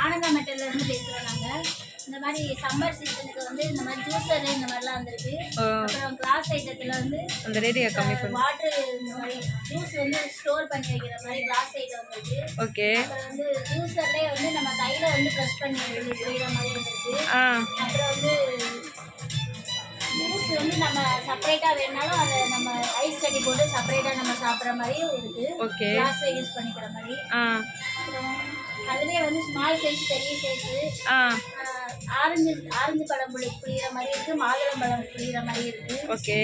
ஆனந்தா மெட்டல்ல இருந்து பேசுறோம் நாங்க. இந்த மாதிரி சம்மர் சீசனுக்கு வந்து இந்த மாதிரி ஜூஸர் இந்த மாதிரிலாம் வந்திருக்கு. அப்புறம் கிளாஸ் ஐட்டத்துல வந்து அந்த ரேடியோ கம்மி பண்ணு. வாட்டர் இந்த மாதிரி ஜூஸ் வந்து ஸ்டோர் பண்ணி வைக்கிற மாதிரி கிளாஸ் ஐட்டம் வந்திருக்கு. ஓகே. அப்புறம் வந்து ஜூஸர்லயே வந்து நம்ம கையில வந்து ப்ரெஸ் பண்ணி வைக்கிற மாதிரி வந்திருக்கு. அப்புறம் வந்து ஜூஸ் வந்து நம்ம செப்பரேட்டாக வேணாலும் அதை நம்ம ஐஸ் கட்டி போட்டு செப்பரேட்டாக நம்ம சாப்பிட்ற மாதிரியும் இருக்குது. ஓகே. கிளாஸில் யூஸ் பண்ணிக்கிற மாதிரி. அப்புறம் அதுலேயே வந்து ஸ்மால் சைஸ் பெரிய சைஸு ஆரஞ்சு பழம் புளிகிற மாதிரி இருக்குது, மாதுளம் பழம் புளிகிற மாதிரி இருக்குது. ஓகே.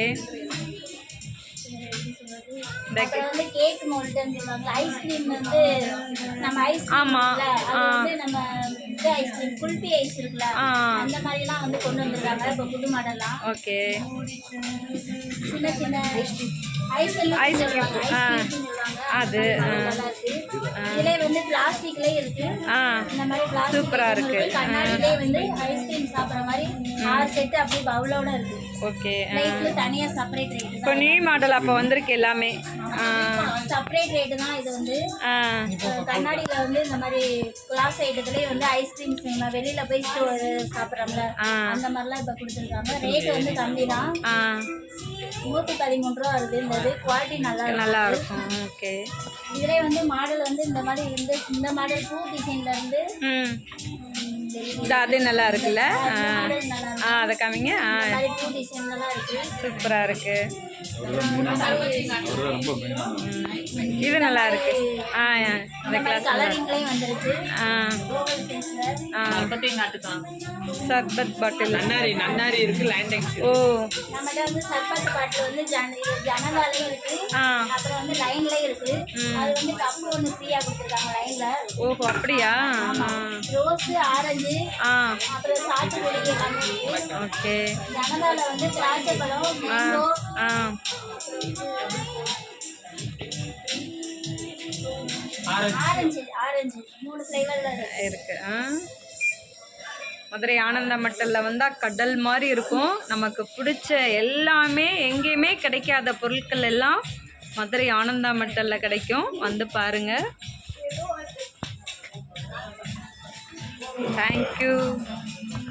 அப்புறம் வந்து கேக் மோல்டுன்னு சொல்லுவாங்க. ஐஸ்கிரீம் வந்து நம்ம ஐஸ்கிரீம் அது வந்து நம்ம இது ஐஸ்கிரீம் குல்பி ஐஸ் இருக்குல்ல அந்த மாதிரிலாம் வந்து கொண்டு வந்திருக்காங்க இப்போ புது மாடல்லாம். ஓகே. சின்ன சின்ன ஐஸ்கிரீம் அது இதுல வந்து பிளாஸ்டிக்லயே இருக்கு. இந்த மாதிரி பிளாஸ்டிக் சூப்பரா இருக்கு. கண்ணாடிலே வந்து ஐஸ்கிரீம் சாப்பிடுற மாதிரி 6 செட் அப்படியே பவுலோட இருக்கு. ஓகே. லைட்ல தனியா செப்பரேட் ரேட். இப்போ நியூ மாடல் அப்போ வந்திருக்கு எல்லாமே. செப்பரேட் ரேட் தான் இது வந்து. கண்ணாடியில வந்து இந்த மாதிரி கிளாஸ் ஐட்டத்திலே வந்து ஐஸ்கிரீம்ஸ் நம்ம வெளியில போய் சாப்பிட்றோம்ல அந்த மாதிரிலாம் இப்போ கொடுத்துருக்காங்க. ரேட் வந்து கம்மி தான். 113 ரூபா வருது. இந்த குவாலிட்டி நல்லா இருக்கும். ஓகே. இதுலேயே வந்து மாடல் வந்து இந்த மாதிரி இருந்து இந்த மாடல் பூ டிசைன்ல இருந்து அது நல்லா இருக்குல்ல. அதை காமிங்க. பூ டிசைன்லாம் இருக்கு. சூப்பரா இருக்கு. இது நல்லா இருக்கு. கலரிங்லயும் வந்துருச்சு. சர்பத் பாட்டில் நன்னாரி இருக்கு. லைன்டெக்ஸ். ஓ நம்மட்ட வந்து சர்பத் பாட்டில் வந்து ஜனதாலயும் இருக்கு. அப்புறம் வந்து லைன்லயும் இருக்கு. அது வந்து கப்பு ஒன்று ஃப்ரீயா கொடுத்துருக்காங்க லைன்ல. ஓஹோ அப்படியா. ரோஸ் ஆரஞ்சு அப்புறம் சாத்துக்குடி எல்லாமே இருக்கு. ஓகே. ஜனதால வந்து திராட்சை பழம் மேங்கோ ஆரஞ்சு 3 ஃப்ளேவர்ல இருக்கு. மதுரை ஆனந்தா மெட்டலில் வந்தால் கடல் மாதிரி இருக்கும். நமக்கு பிடிச்ச எல்லாமே எங்கேயுமே கிடைக்காத பொருட்கள் எல்லாம் மதுரை ஆனந்தா மெட்டலில் கிடைக்கும். வந்து பாருங்கள். தேங்க்யூ.